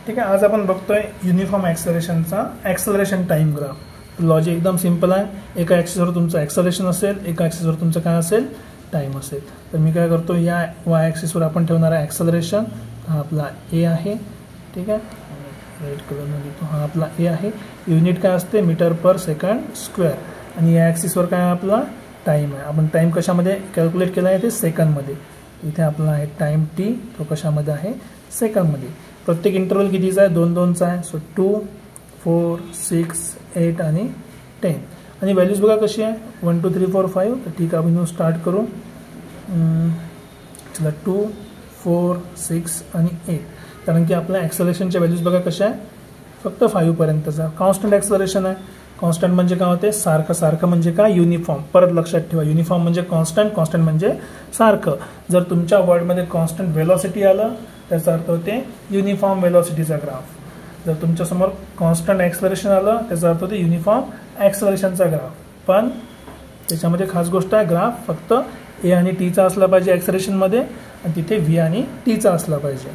ठीक आहे, आज आपण बघतोय युनिफॉर्म ॲक्सेलरेशनचा ॲक्सेलरेशन टाइम ग्राफ. लॉजिक एकदम सिंपल आहे. एका ॲक्सिसवर तुमचं ॲक्सेलरेशन असेल, एका ॲक्सिसवर तुमचं काय असेल, टाइम असेल. तर मी काय करतो, या वाय ॲक्सिसवर आपण ठेवणार आहे ॲक्सेलरेशन. हा आपला ए आहे. ठीक आहे, रेड कलरमध्ये देतो. हा आपला ए आहे. युनिट काय असते, मीटर पर सेकंड स्क्वेअर. आणि या ॲक्सिसवर काय आपला टाइम आहे. आपण टाइम कशामध्ये कॅल्क्युलेट केला आहे, ते सेकंडमध्ये. इथे आपला आहे टाइम टी, तो कशामध्ये आहे, सेकंडमध्ये. प्रत्येक इंटरवल कितीचा आहे, 2-2चा आहे. सो 2, 4, 6, 8 आणि 10. आणि व्हॅल्यूज बघा कशी आहे, 1 2 3 4 5. तर ठीक आहे, आपण स्टार्ट करू. चला 2, 4, 6 आणि 8. कारण की आपल्या ॲक्सेलरेशनच्या व्हॅल्यूज बघा कशा आहे, फक्त 5 पर्यंतचा. कॉन्स्टंट ॲक्सेलरेशन आहे. कॉन्स्टंट म्हणजे काय होते, सारखं. सारखं म्हणजे काय, युनिफॉर्म. परत लक्षात ठेवा, युनिफॉर्म म्हणजे कॉन्स्टंट, कॉन्स्टंट म्हणजे सारखं. जर तुमच्या वर्डमध्ये कॉन्स्टंट व्हेलॉसिटी आलं, त्याचा अर्थ होते युनिफॉर्म व्हेलॉसिटीचा ग्राफ. जर तुमच्यासमोर कॉन्स्टंट ॲक्सेलरेशन आलं, त्याचा अर्थ होते युनिफॉर्म ॲक्सेलरेशनचा ग्राफ. पण त्याच्यामध्ये खास गोष्ट आहे, ग्राफ फक्त ए आणि टीचा असला पाहिजे ॲक्सेलरेशनमध्ये, आणि तिथे व्ही आणि टीचा असला पाहिजे.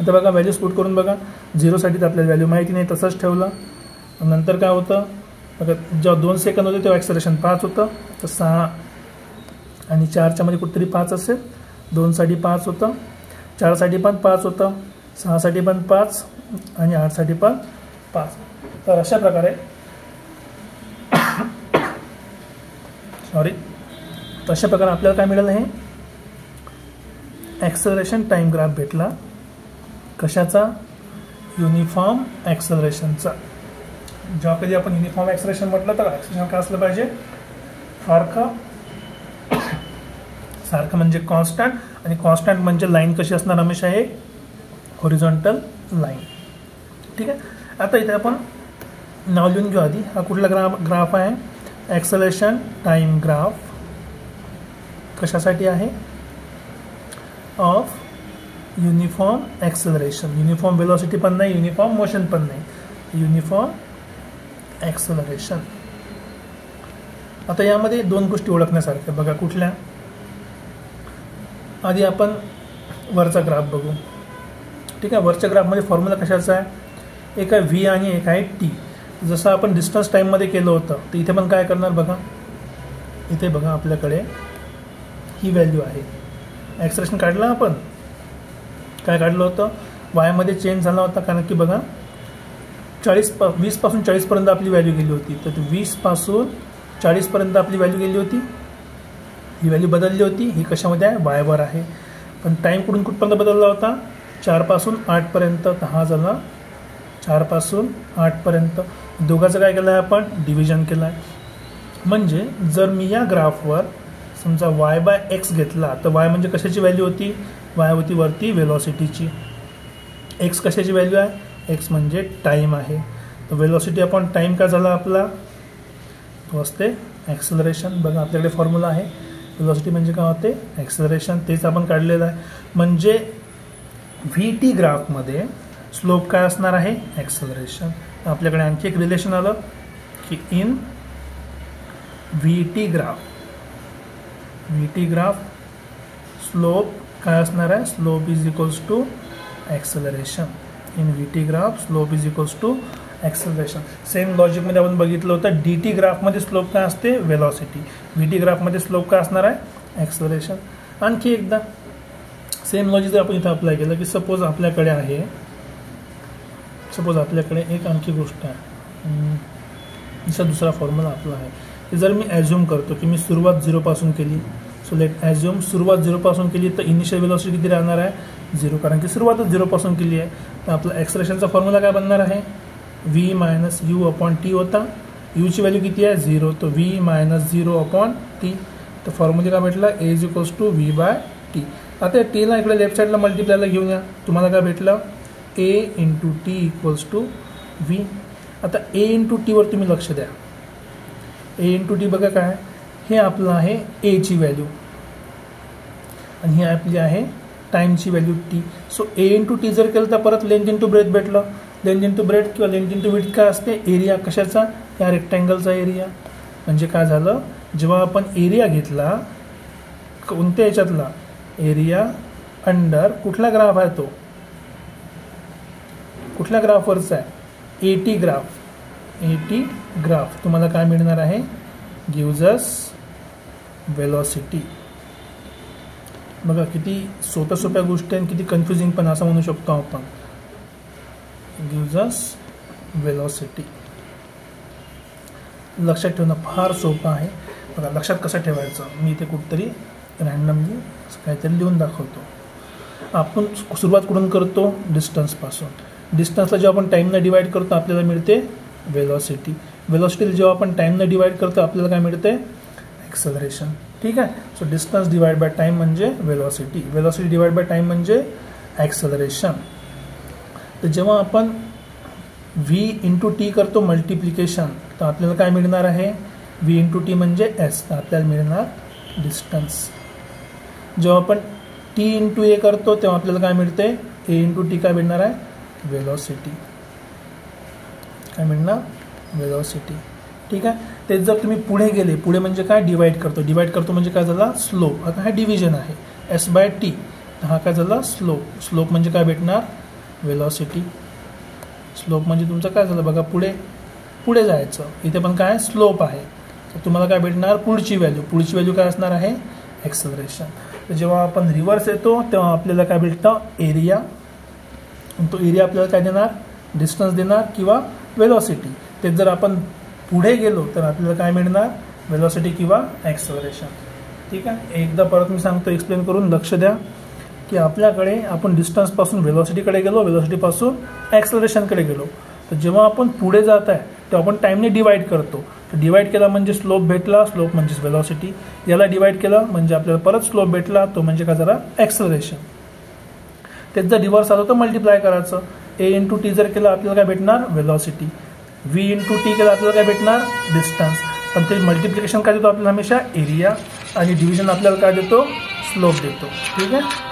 आता बघा, व्हॅल्यूज पुट करून बघा. 0साठी तर आपल्याला व्हॅल्यू माहिती नाही, तसंच ठेवलं. नंतर काय होतं बघा, जेव्हा 2 सेकंद होते तेव्हा ॲक्सेलरेशन 5 होतं. तर 6 आणि 4च्या मध्ये कुठेतरी 5 असेल. 2साठी 5 होतं, 4साठी पण 5 होतं, 6साठी पण 5 आणि 8साठी पण 5. तर अशा प्रकारे अशा प्रकारे आपल्याला काय मिळालं, हे ॲक्सेलरेशन टाइम ग्राफ भेटला. कशाचा, युनिफॉर्म ॲक्सेलरेशनचा. जेव्हा कधी आपण युनिफॉर्म ॲक्सेलरेशन म्हटलं, तर ॲक्सेलरेशन काय असलं पाहिजे, सारखं म्हणजे कॉन्स्टंट. आणि कॉन्स्टंट म्हणजे लाईन कशी असणार, हमेशा एक हॉरिझॉन्टल लाईन. ठीक आहे, आता इथे आपण नाव लिहून घेऊ आधी. हा कुठला ग्राफ आहे, ॲक्सेलरेशन टाइम ग्राफ. कशासाठी आहे, of uniform acceleration. Uniform velocity पण नाही, युनिफॉर्म मोशन पण नाही, युनिफॉर्म ॲक्सेलरेशन. आता यामध्ये 2 गोष्टी ओळखण्यासारख्या बघा. कुठल्या, आधी आपण वरचा ग्राफ बघू. ठीक आहे, वरच्या ग्राफमध्ये फॉर्म्युला कशाचा आहे, एक आहे व्ही आणि एक आहे टी. जसं आपण डिस्टन्स टाईममध्ये केलं होतं, तर इथे पण काय करणार बघा. इथे बघा, आपल्याकडे ही व्हॅल्यू आहे. ॲक्सेलरेशन काढलं आपण, काय काढलं होतं, वायमध्ये चेंज झाला होता. कारण की बघा, 20 पासून 40 पर्यंत आपली व्हॅल्यू गेली होती. तर 20 पासून 40 पर्यंत आपली व्हॅल्यू गेली होती. ही व्हॅल्यू बदलली होती. ही कशामध्ये आहे, वायवर आहे. पण टाईम कुठून कुठपर्यंत बदलला होता, 4 पासून 8 पर्यंत. तर हा झाला 4 पासून 8 पर्यंत. दोघांचं काय केलं आहे, आपण डिव्हिजन केलं आहे. म्हणजे जर मी या ग्राफवर समजा y/x घेतला, तर y म्हणजे कशाची व्हॅल्यू होती, y होती वरती व्हेलॉसिटीची. x कशाची व्हॅल्यू आहे, x म्हणजे टाईम आहे. तर व्हेलॉसिटी अपॉन टाईम काय झाला आपला, तो असते ॲक्सेलरेशन. बघा, आपल्याकडे फॉर्म्युला आहे. व्हेलॉसिटी म्हणजे काय होते, ॲक्सेलरेशन. तेच आपण काढलेलं आहे. म्हणजे व्ही टी ग्राफमध्ये स्लोप काय असणार आहे, ॲक्सेलरेशन. आपल्याकडे आणखी एक रिलेशन आलं की in V T graph slope काय असणार आहे, slope is equals to acceleration. In V T graph slope is equals to acceleration. Same लॉजिकमध्ये आपण बघितलं होतं, डी टी ग्राफमध्ये स्लोप काय असते, व्हेलॉसिटी. व्ही टी ग्राफमध्ये स्लोप काय असणार आहे, ॲक्सेलरेशन. आणखी एकदा सेम लॉजिक आपण इथं अप्लाय केलं की सपोज आपल्याकडे एक आणखी गोष्ट आहे. दुसरा फॉर्म्युला आपला आहे. की जर मी ॲज्युम करतो की मी सुरुवात 0 पासून केली. सो लेट ॲज्युम सुरुवात 0 पासून केली, तर इनिशियल व्हेलॉसिटी किती राहणार आहे, 0. कारण की सुरुवातच 0 पासून केली आहे. तर आपला ॲक्सेलरेशनचा फॉर्म्युला काय बनणार आहे, v minus U upon T होता. यूची व्हॅल्यू किती आहे, 0. तो v मायनस 0 अपॉन टी. तर फॉर्म्युला काय भेटला, a is equals to v/t. आता टीला इकडे लेफ्ट साईडला मल्टिप्लायला घेऊन या. तुम्हाला काय भेटलं, a into t equals to v. आता a इंटू टीवर तुम्ही लक्ष द्या. a इंटू टी बघा काय, हे आपलं आहे a ची व्हॅल्यू आणि ही आपली आहे टाईमची value T. So a into T जर केलं तर परत लेंथ इंटू ब्रेथ भेटलं. लेंथ इंटू ब्रेथ किंवा लेंथ इंटू विड्थ काय असते, एरिया कशाचा, या रेक्टँगलचा एरिया. म्हणजे काय झालं, जेव्हा आपण एरिया घेतला, कोणत्या याच्यातला, एरिया अंडर कुठला ग्राफ आहे तो, कुठल्या ग्राफवरचा आहे, AT ग्राफ. AT ग्राफ तुम्हाला काय मिळणार आहे, गिव्ज अस वेलॉसिटी. बघा किती सोप्या सोप्या गोष्टी आणि किती कन्फ्युजिंग पण असं म्हणू शकतो आपण. Gives us velocity. लक्षात ठेवणं फार सोपं आहे. बघा लक्षात कसं ठेवायचं, मी इथे कुठेतरी रँडमली काहीतरी लिहून दाखवतो. आपण सुरुवात कुठून करतो, डिस्टन्सपासून. डिस्टन्सला जेव्हा आपण टाईमनं डिवाइड करतो आपल्याला मिळते वेलॉसिटी. वेलॉसिटीला जेव्हा आपण टाईमनं डिवाइड करतो आपल्याला काय मिळते, ॲक्सेलरेशन. ठीक आहे. So distance divide by time म्हणजे velocity, velocity divide by time म्हणजे ॲक्सेलरेशन. तर जेव्हा आपण v इंटू टी करतो मल्टिप्लिकेशन, तर आपल्याला काय मिळणार आहे, v इंटू टी म्हणजे s, तर आपल्याला मिळणार डिस्टन्स. जेव्हा आपण t इंटू ए करतो तेव्हा आपल्याला काय मिळते, a इंटू टी काय मिळणार आहे, वेलॉसिटी. काय मिळणार, वेलॉसिटी. ठीक आहे. तेच जर तुम्ही पुढे गेले, पुढे म्हणजे काय, डिवाइड करतो. डिवाइड करतो म्हणजे काय झाला, स्लोप. आता हा डिव्हिजन आहे s बाय टी, हा काय झाला, स्लोप. स्लोप म्हणजे काय भेटणार, वेलॉसिटी. स्लोप म्हणजे तुमचं काय झालं बघा, पुढे पुढे जायचं. इथे पण काय स्लोप आहे, तर तुम्हाला काय भेटणार, पुढची व्हॅल्यू. पुढची व्हॅल्यू काय असणार आहे, ॲक्सेलरेशन. तर जेव्हा आपण रिव्हर्स येतो तेव्हा आपल्याला काय भेटतं, एरिया. तो एरिया आपल्याला काय देणार, डिस्टन्स देणार किंवा वेलॉसिटी. ते जर आपण पुढे गेलो तर आपल्याला काय मिळणार, वेलॉसिटी किंवा ॲक्सेलरेशन. ठीक आहे. एकदा परत मी सांगतो एक्सप्लेन करून, लक्ष द्या की आपल्याकडे आपण डिस्टन्सपासून वेलॉसिटीकडे गेलो, वेलॉसिटीपासून ॲक्सेलरेशनकडे गेलो. तर जेव्हा आपण पुढे जात आहे तेव्हा आपण टाईमने डिवाइड करतो. तर डिवाइड केला म्हणजे स्लोप भेटला, स्लोप म्हणजेच वेलॉसिटी. याला डिवाइड केलं म्हणजे आपल्याला परत स्लोप भेटला, तो म्हणजे काय झाला, ॲक्सेलरेशन. तेच जर रिव्हर्स आलं तर मल्टिप्लाय करायचं. a इंटू टी जर केलं आपल्याला काय भेटणार, वेलॉसिटी. v इंटू टी केलं आपल्याला काय भेटणार, डिस्टन्स. पण ते मल्टिप्लिकेशन काय देतो आपल्याला, हमेशा एरिया, आणि डिव्हिजन आपल्याला काय देतो, स्लोप देतो. ठीक आहे.